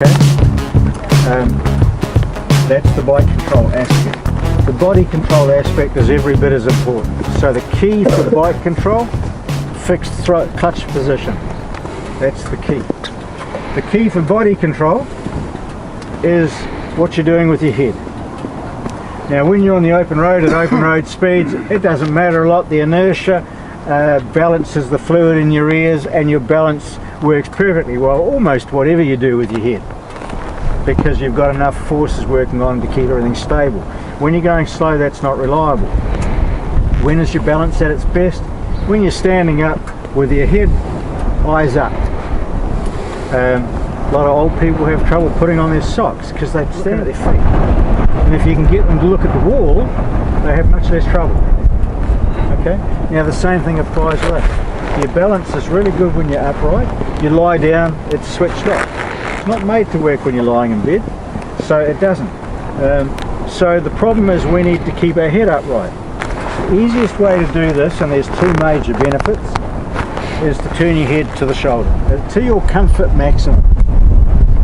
That's the bike control aspect. The body control aspect is every bit as important. So the key for the bike control, fixed clutch position. That's the key. The key for body control is what you're doing with your head. Now when you're on the open road at open road speeds, it doesn't matter a lot. The inertia balances the fluid in your ears, and your balance works perfectly well almost whatever you do with your head, because you've got enough forces working on to keep everything stable. When you're going slow, that's not reliable. When is your balance at its best? When you're standing up with your head eyes up. A lot of old people have trouble putting on their socks because they stand at their feet, and if you can get them to look at the wall, they have much less trouble. Okay, now the same thing applies with that. Your balance is really good when you're upright. You lie down, it's switched off. It's not made to work when you're lying in bed, so it doesn't. So the problem is we need to keep our head upright. The easiest way to do this, and there's two major benefits, is to turn your head to the shoulder, to your comfort maximum.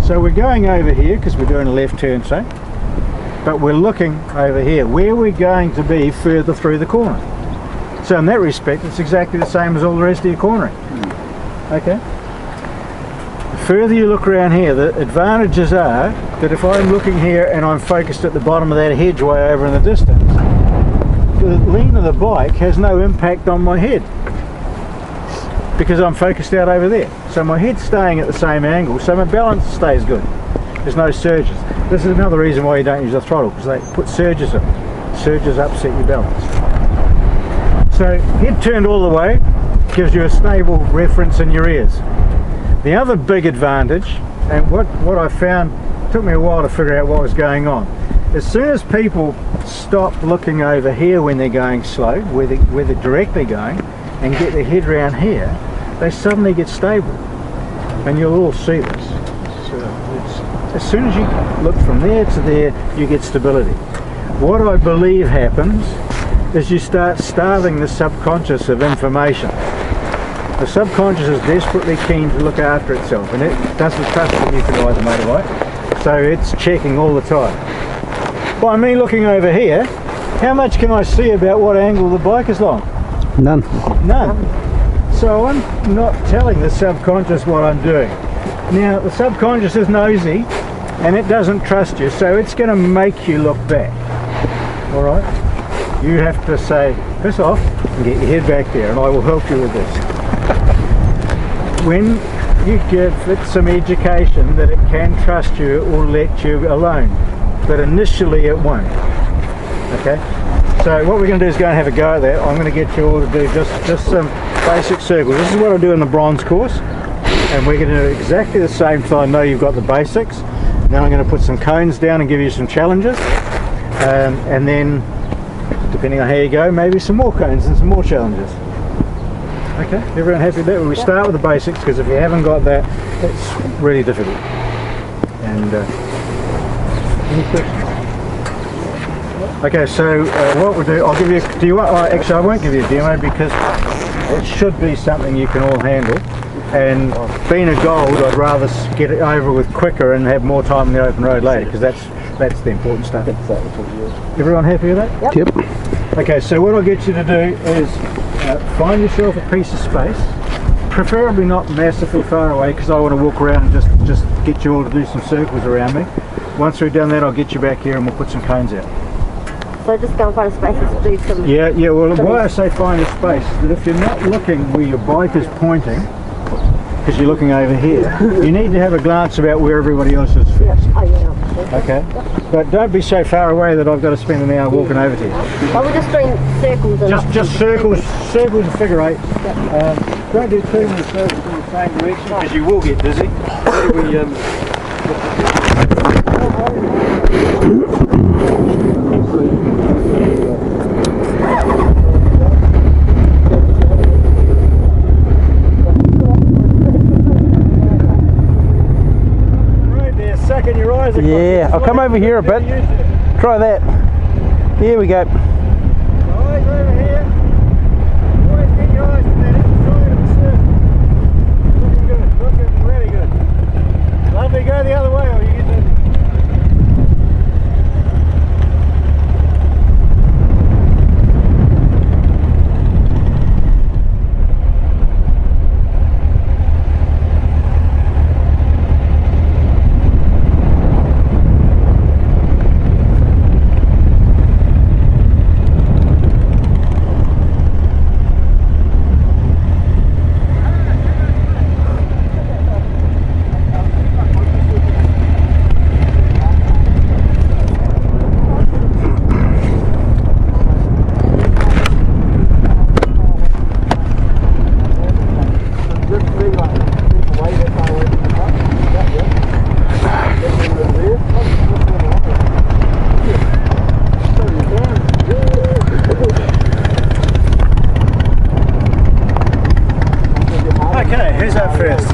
So we're going over here because we're doing a left turn, say, but we're looking over here where we're going to be further through the corner. So in that respect, it's exactly the same as all the rest of your cornering. Okay? The further you look around here, the advantages are that if I'm looking here and I'm focused at the bottom of that hedge way over in the distance, the lean of the bike has no impact on my head because I'm focused out over there. So my head's staying at the same angle, so my balance stays good. There's no surges. This is another reason why you don't use the throttle, because they put surges in. Surges upset your balance. So head turned all the way gives you a stable reference in your ears. The other big advantage, and what I found, it took me a while to figure out what was going on. As soon as people stop looking over here when they're going slow, where they're directly going, and get their head around here, they suddenly get stable. And you'll all see this. So as soon as you look from there to there, you get stability. What I believe happens is you start starving the subconscious of information. The subconscious is desperately keen to look after itself, and it doesn't trust that you can ride the motorbike, so it's checking all the time. By me looking over here, how much can I see about what angle the bike is long? None. None. So I'm not telling the subconscious what I'm doing. Now the subconscious is nosy and it doesn't trust you, so it's going to make you look back. Alright? You have to say, piss off and get your head back there, and I will help you with this. When you give it some education that it can trust you, it will let you alone. But initially it won't. Okay? So what we're going to do is go and have a go at that. I'm going to get you all to do just some basic circles. This is what I do in the bronze course, and we're going to do exactly the same so I know you've got the basics. Then I'm going to put some cones down and give you some challenges, and then depending on how you go, maybe some more cones and some more challenges. Okay, everyone happy with that? Well, we start with the basics, because if you haven't got that, it's really difficult. And any questions? Okay, so what we'll do, I'll give you, actually I won't give you a demo because it should be something you can all handle, and being a gold, I'd rather get it over with quicker and have more time on the open road later, because that's the important stuff. Everyone happy with that? Yep. Okay, so what I'll get you to do is find yourself a piece of space, preferably not massively far away, because I want to walk around and just get you all to do some circles around me. Once we've done that, I'll get you back here and we'll put some cones out. So just go and find a space to do some... Yeah, well why I say find a space is that if you're not looking where your bike is pointing, because you're looking over here, you need to have a glance about where everybody else is first. Oh, yeah. Okay? But don't be so far away that I've got to spend an hour walking over to you. Well, we're just doing circles and... Just circles and figure eight. Don't do too many circles in the same direction because you will get dizzy. Yeah, I'll come over here a bit. Try that. Here we go. Eyes over here. Always get your eyes to that inside of the circle. Looking good, really good. Lovely, go the other way.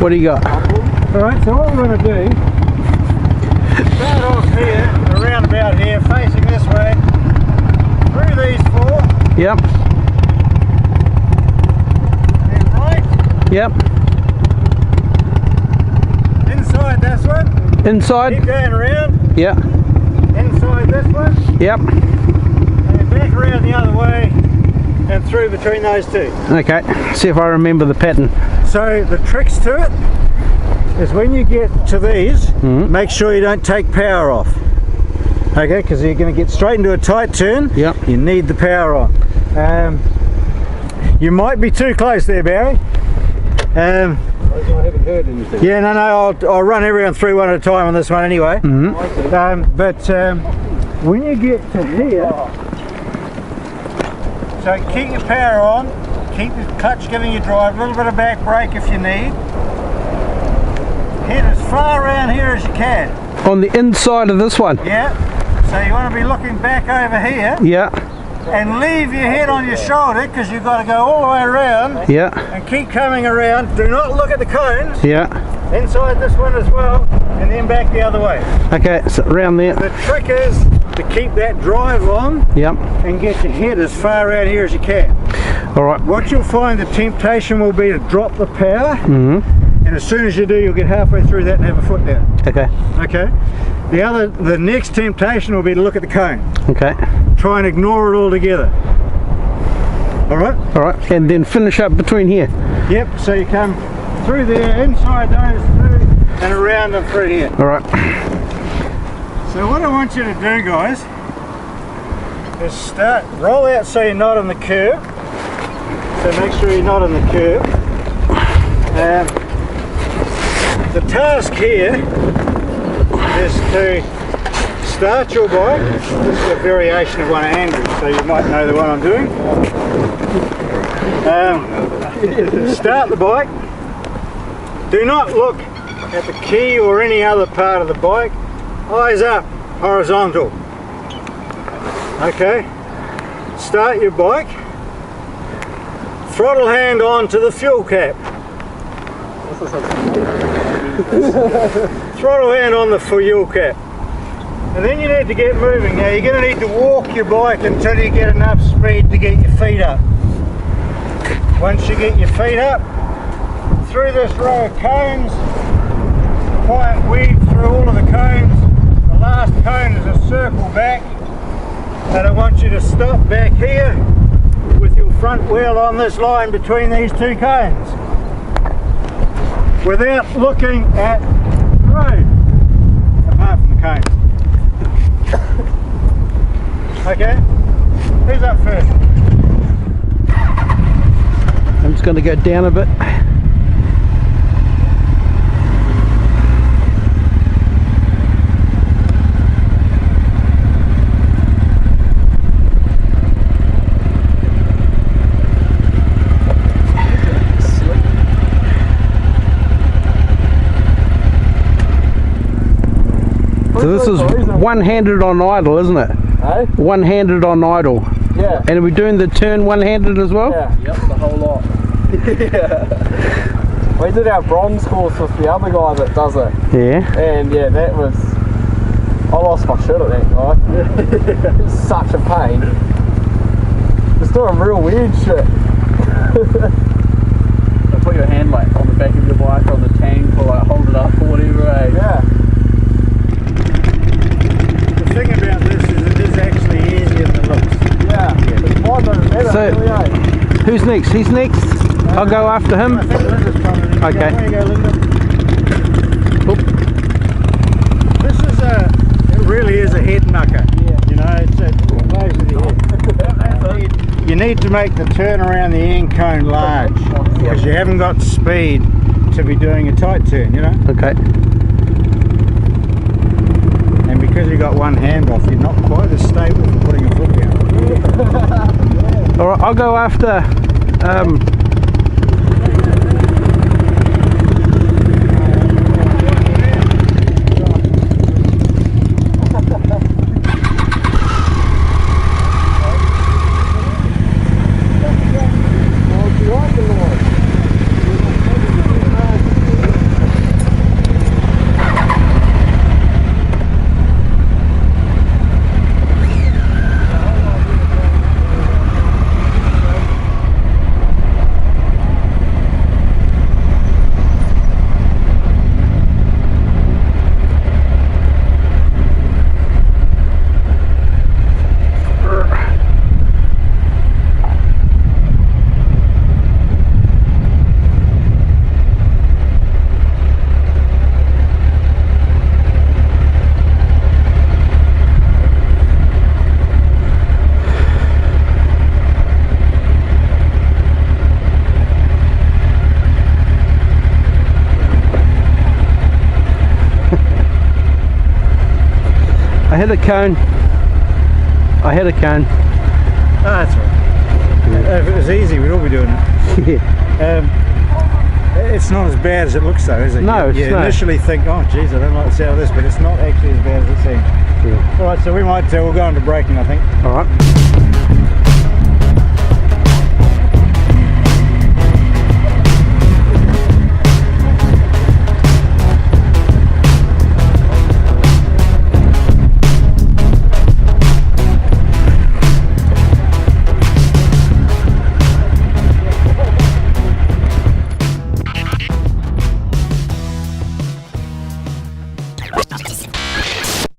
What do you got? Alright, so what we're going to do, start off here, around about here, facing this way, through these 4, Yep. then right, Yep. inside this one, keep Inside. going around, Yep. inside this one, Yep. and back around the other way, and through between those 2. Okay. See if I remember the pattern. So the tricks to it is when you get to these, make sure you don't take power off. Okay, because you're going to get straight into a tight turn. Yep. You need the power on. You might be too close there, Barry. I haven't heard anything. Yeah, no, I'll run everyone through one at a time on this one anyway. But when you get to here, so keep your power on, keep your clutch giving you drive, a little bit of back brake if you need. Head as far around here as you can. On the inside of this one. Yeah. So you want to be looking back over here Yeah. and leave your head on your shoulder because you've got to go all the way around Yeah. and keep coming around. Do not look at the cones. Yeah. Inside this one as well, and then back the other way. Okay, so round there. The trick is to keep that drive on Yep. and get your head as far out here as you can. Alright. What you'll find the temptation will be to drop the power, Mm-hmm. and as soon as you do, you'll get halfway through that and have a foot down. Okay. Okay? The next temptation will be to look at the cone. Okay. Try and ignore it altogether. Alright? Alright. And then finish up between here. Yep, so you come through there, inside those 2, and around and through here. Alright. So what I want you to do, guys, is roll out so you're not on the curb. So make sure you're not on the curb. The task here is to start your bike. This is a variation of one of Andrew's, so you might know the one I'm doing. Start the bike. Do not look at the key or any other part of the bike. Eyes up, horizontal. Okay. Start your bike. Throttle hand on to the fuel cap. Throttle hand on the fuel cap. And then you need to get moving. Now you're going to need to walk your bike until you get enough speed to get your feet up. Once you get your feet up, through this row of cones, quiet weave through all of the cones. The last cone is a circle back, and I want you to stop back here with your front wheel on this line between these 2 cones without looking at the road apart from the cones. Okay, who's up first? I'm just going to go down a bit. So this is one-handed on idle, isn't it? Eh? One-handed on idle. Yeah. And are we doing the turn one-handed as well? Yeah. Yep, the whole lot. Yeah. We did our bronze course with the other guy that does it. Yeah. And yeah, that was... I lost my shit at that guy. It's such a pain. Just doing real weird shit. So put your hand like on the back of your bike or on the tank or like hold it up or whatever, eh? Yeah. The thing about this is it is actually easier than it looks. Yeah. It's mine doesn't matter, So- really, eh? Who's next? He's next. I'll go after him. I think Linda's probably next. Okay. There you go, Linda. Oop. This is it really is a head knucker. Yeah. You know, it blows with your head. You need to make the turn around the end cone large because you haven't got speed to be doing a tight turn, you know? Okay. And because you've got one hand off, you're not quite as stable for putting a foot down. Alright, I'll go after I hit a cone. I hit a cone. Oh, that's all right. If it was easy, we'd all be doing it. Yeah. It's not as bad as it looks though, is it? No, you it's not. initially think, oh geez, I don't like the sound of this, but it's not actually as bad as it seems. Yeah. Alright, so we might, we'll go into braking, I think. All right.